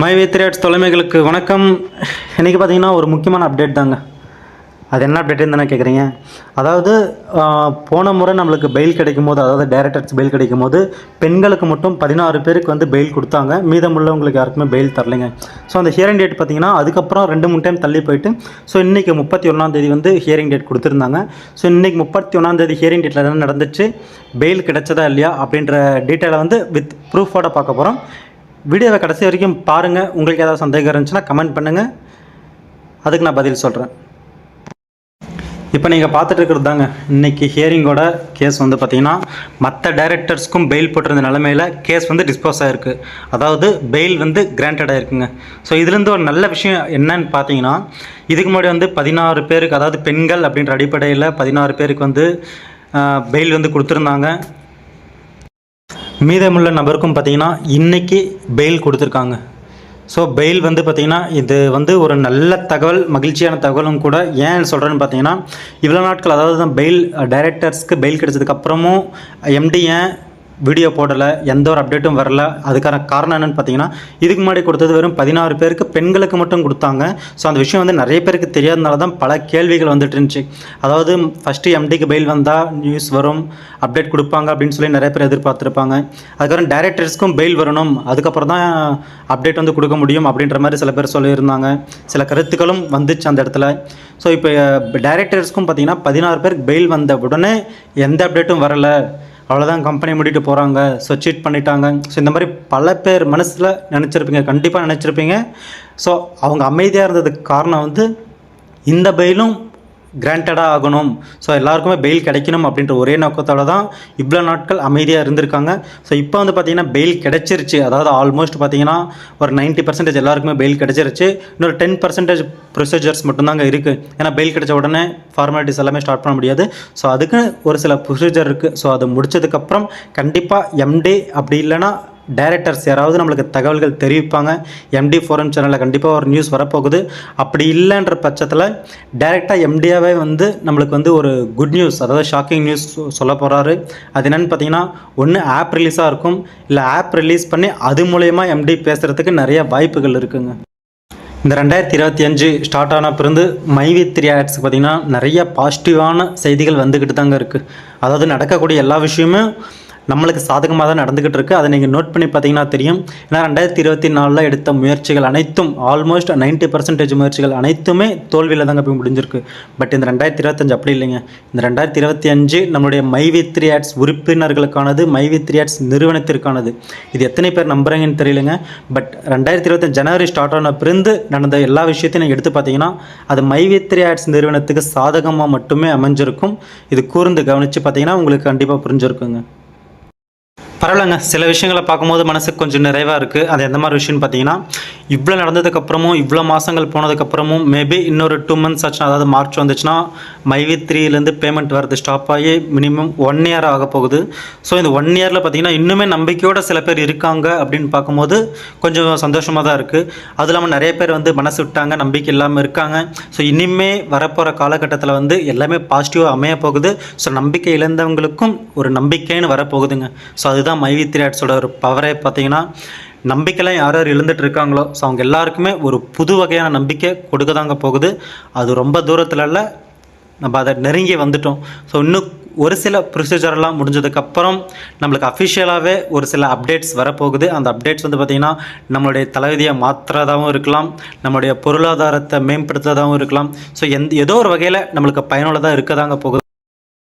My way த்ரீட்ஸ் தொலைமைகளுக்கு வணக்கம். இன்றைக்கி பார்த்தீங்கன்னா ஒரு முக்கியமான அப்டேட் தாங்க. அது என்ன அப்டேட்டுன்னு தானே கேட்குறீங்க. அதாவது போன முறை நம்மளுக்கு பெயில் கிடைக்கும் போது, அதாவது டைரக்டர்ஸ் பெயில் கிடைக்கும் போது பெண்களுக்கு மட்டும் 16 பேருக்கு வந்து பெயில் கொடுத்தாங்க. மீதமுள்ளவங்களுக்கு யாருக்குமே பெயில் தரலைங்க. ஸோ அந்த ஹியரிங் டேட் பார்த்திங்கன்னா அதுக்கப்புறம் 2-3 டைம் தள்ளி போயிட்டு ஸோ இன்றைக்கி 31 வந்து ஹியரிங் டேட் கொடுத்துருந்தாங்க. ஸோ இன்றைக்கி 31 ஹியரிங் டேட்டில் என்ன நடந்துச்சு, பெயில் கிடைச்சதா இல்லையா அப்படின்ற டீட்டெயிலை வந்து வித் ப்ரூஃபோட பார்க்க போகிறோம். வீடியோவை கடைசி வரைக்கும் பாருங்கள். உங்களுக்கு ஏதாவது சந்தேகம் இருந்துச்சுன்னா கமெண்ட் பண்ணுங்கள், அதுக்கு நான் பதில் சொல்கிறேன். இப்போ நீங்கள் பார்த்துட்டு இருக்கிறது தாங்க இன்றைக்கி ஹியரிங்கோட கேஸ் வந்து பார்த்திங்கன்னா மற்ற டைரக்டர்ஸ்க்கும் பெயில் போட்டிருந்த நிலமையில் கேஸ் வந்து டிஸ்போஸ் ஆகிருக்கு. அதாவது பெயில் வந்து கிராண்டட் ஆகிருக்குங்க. ஸோ இதுலேருந்து ஒரு நல்ல விஷயம் என்னன்னு பார்த்தீங்கன்னா, இதுக்கு முன்னாடி வந்து 16 பேருக்கு, அதாவது பெண்கள் அப்படின்ற அடிப்படையில் 16 பேருக்கு வந்து பெயில் வந்து கொடுத்துருந்தாங்க. மீதமுள்ள நபருக்கும் பார்த்திங்கன்னா இன்றைக்கி பெயில் கொடுத்துருக்காங்க. ஸோ பெயில் வந்து பார்த்திங்கன்னா இது வந்து ஒரு நல்ல தகவல், மகிழ்ச்சியான தகவலும் கூட. ஏன் சொல்கிறேன்னு பார்த்தீங்கன்னா, இவ்வளோ நாட்கள், அதாவது பெயில் டைரக்டர்ஸ்க்கு பெயில் கிடைச்சதுக்கப்புறமும் எம்டி ஏன் வீடியோ போடலை, எந்த ஒரு அப்டேட்டும் வரல, அதுக்கான காரணம் என்னென்னு பார்த்தீங்கன்னா, இதுக்கு முன்னாடி கொடுத்தது வெறும் 16 பேருக்கு, பெண்களுக்கு மட்டும் கொடுத்தாங்க. ஸோ அந்த விஷயம் வந்து நிறைய பேருக்கு தெரியாதனால தான் பல கேள்விகள் வந்துட்டு இருந்துச்சு. அதாவது ஃபஸ்ட்டு எம்டிக்கு பெயில் வந்தால் நியூஸ் வரும், அப்டேட் கொடுப்பாங்க அப்படின்னு சொல்லி நிறைய பேர் எதிர்பார்த்துருப்பாங்க. அதுக்கப்புறம் டைரக்டர்ஸ்க்கும் பெயில் வரணும், அதுக்கப்புறம் தான் அப்டேட் வந்து கொடுக்க முடியும் அப்படின்ற மாதிரி சில பேர் சொல்லியிருந்தாங்க. சில கருத்துக்களும் வந்துச்சு அந்த இடத்துல. ஸோ இப்போ டைரக்டர்ஸ்க்கும் பார்த்திங்கன்னா 16 பேருக்கு பெயில் வந்த உடனே எந்த அப்டேட்டும் வரலை, அவ்வளோதான் கம்பெனி மூடிட்டு போகிறாங்க, ஸோ சீட் பண்ணிட்டாங்க. ஸோ இந்த மாதிரி பல பேர் மனசில் நினச்சிருப்பீங்க, கண்டிப்பாக நினச்சிருப்பீங்க. ஸோ அவங்க அமைதியாக இருந்ததுக்கு காரணம் வந்து இந்த பெயிலும் கிராண்டடாக ஆகணும், ஸோ எல்லாருக்குமே பெயில் கிடைக்கணும் அப்படின்ற ஒரே நோக்கத்தோடு தான் இவ்வளோ நாட்கள் அமைதியாக இருந்திருக்காங்க. ஸோ இப்போ வந்து பார்த்திங்கன்னா பெயில் கிடச்சிருச்சு. அதாவது ஆல்மோஸ்ட் பார்த்திங்கன்னா ஒரு 90% எல்லாருக்குமே பெயில் கிடச்சிருச்சு. இன்னொரு 10% ப்ரொசீஜர்ஸ் மட்டும்தாங்க இருக்குது. ஏன்னா பெயில் கிடைச்ச உடனே ஃபார்மாலிட்டிஸ் எல்லாமே ஸ்டார்ட் பண்ண முடியாது. ஸோ அதுக்கு ஒரு சில ப்ரொசீஜர் இருக்குது. ஸோ அது முடிச்சதுக்கப்புறம் கண்டிப்பாக எம்டி அப்படி இல்லைன்னா டைரக்டர்ஸ் யாராவது நம்மளுக்கு தகவல்கள் தெரிவிப்பாங்க. எம்டி ஃபோரம் சேனலில் கண்டிப்பாக ஒரு நியூஸ் வரப்போகுது. அப்படி இல்லைன்ற பட்சத்தில் டைரெக்டாக எம்டியாவே வந்து நம்மளுக்கு வந்து ஒரு குட் நியூஸ், அதாவது ஷாக்கிங் நியூஸ் சொல்ல போகிறாரு. அது என்னென்னு பார்த்தீங்கன்னா, ஒன்று ஆப் ரிலீஸாக இருக்கும், இல்லை ஆப் ரிலீஸ் பண்ணி அது மூலயமா எம்டி பேசுகிறதுக்கு நிறைய வாய்ப்புகள் இருக்குங்க. இந்த 2025 ஸ்டார்ட் ஆன பிறந்து மைவி த்ரீ ஆட்ஸுக்கு பார்த்திங்கன்னா நிறைய பாசிட்டிவான செய்திகள் வந்துக்கிட்டு தாங்க இருக்குது. அதாவது நடக்கக்கூடிய எல்லா விஷயமும் நம்மளுக்கு சாதகமாக தான் நடந்துக்கிட்டு இருக்குது. அதை நீங்கள் நோட் பண்ணி பார்த்தீங்கன்னா தெரியும். ஏன்னா 2024 எடுத்த முயற்சிகள் அனைத்தும், ஆல்மோஸ்ட் 90% முயற்சிகள் அனைத்துமே தோல்வியில் தாங்க போய் முடிஞ்சிருக்கு. பட் இந்த 2025 அப்படி இல்லைங்க. இந்த 2025 நம்மளுடைய மைவி த்ரீ ஆட்ஸ் உறுப்பினர்களுக்கானது, மைவி த்ரீ ஆட்ஸ் நிறுவனத்திற்கானது. இது எத்தனை பேர் நம்புறீங்கன்னு தெரியலைங்க. பட் 2025 ஜனவரி ஸ்டார்ட் ஆன பிறந்து நடந்த எல்லா விஷயத்தையும் நீங்கள் எடுத்து பார்த்தீங்கன்னா அது மைவி த்ரீ ஆட்ஸ் நிறுவனத்துக்கு சாதகமாக மட்டுமே அமைஞ்சிருக்கும். இது கூர்ந்து கவனித்து பார்த்தீங்கன்னா உங்களுக்கு கண்டிப்பாக புரிஞ்சிருக்குங்க. பரவாயில்லைங்க, சில விஷயங்களை பார்க்கும்போது மனசுக்கு கொஞ்சம் நிறைவாக இருக்குது. அது எந்த மாதிரி விஷயம்னு பார்த்தீங்கன்னா, இவ்வளோ நடந்ததுக்கப்புறமும், இவ்வளோ மாதங்கள் போனதுக்கப்புறமும், மேபி இன்னொரு 2 months ஆச்சுன்னா, அதாவது மார்ச் வந்துச்சுன்னா மைவி த்ரீலேருந்து பேமெண்ட் வரது ஸ்டாப் ஆகி மினிமம் 1 year ஆக போகுது. ஸோ இந்த 1 yearல பார்த்தீங்கன்னா இன்னுமே நம்பிக்கையோடு சில பேர் இருக்காங்க அப்படின்னு பார்க்கும்போது கொஞ்சம் சந்தோஷமாக தான் இருக்குது. அது இல்லாமல் நிறைய பேர் வந்து மனசு விட்டாங்க, நம்பிக்கை இல்லாமல் இருக்காங்க. ஸோ இனிமே வரப்போகிற காலகட்டத்தில் வந்து எல்லாமே பாசிட்டிவாக அமைய போகுது. ஸோ நம்பிக்கை இழந்தவங்களுக்கும் ஒரு நம்பிக்கைன்னு வரப்போகுதுங்க. ஸோ அதுதான் மைவி த்ரீ ஆட்ஸோட ஒரு பவரே. பார்த்தீங்கன்னா நம்பிக்கைலாம் யார் யார் இழந்துட்டு இருக்காங்களோ ஸோ அவங்க எல்லாருக்குமே ஒரு புது வகையான நம்பிக்கை கொடுக்க தாங்க போகுது. அது ரொம்ப தூரத்தில் இல்லை, நம்ம அதை நெருங்கி வந்துட்டோம். ஸோ இன்னும் ஒரு சில ப்ரொசீஜர்லாம் முடிஞ்சதுக்கப்புறம் நம்மளுக்கு அஃபிஷியலாகவே ஒரு சில அப்டேட்ஸ் வரப்போகுது. அந்த அப்டேட்ஸ் வந்து பார்த்திங்கன்னா நம்மளுடைய தலைவிதியை மாற்றுறதாகவும் இருக்கலாம், நம்மளுடைய பொருளாதாரத்தை மேம்படுத்துறதாகவும் இருக்கலாம். ஸோ ஏதோ ஒரு வகையில் நம்மளுக்கு பயனுள்ளதாக இருக்க தாங்க போகுது.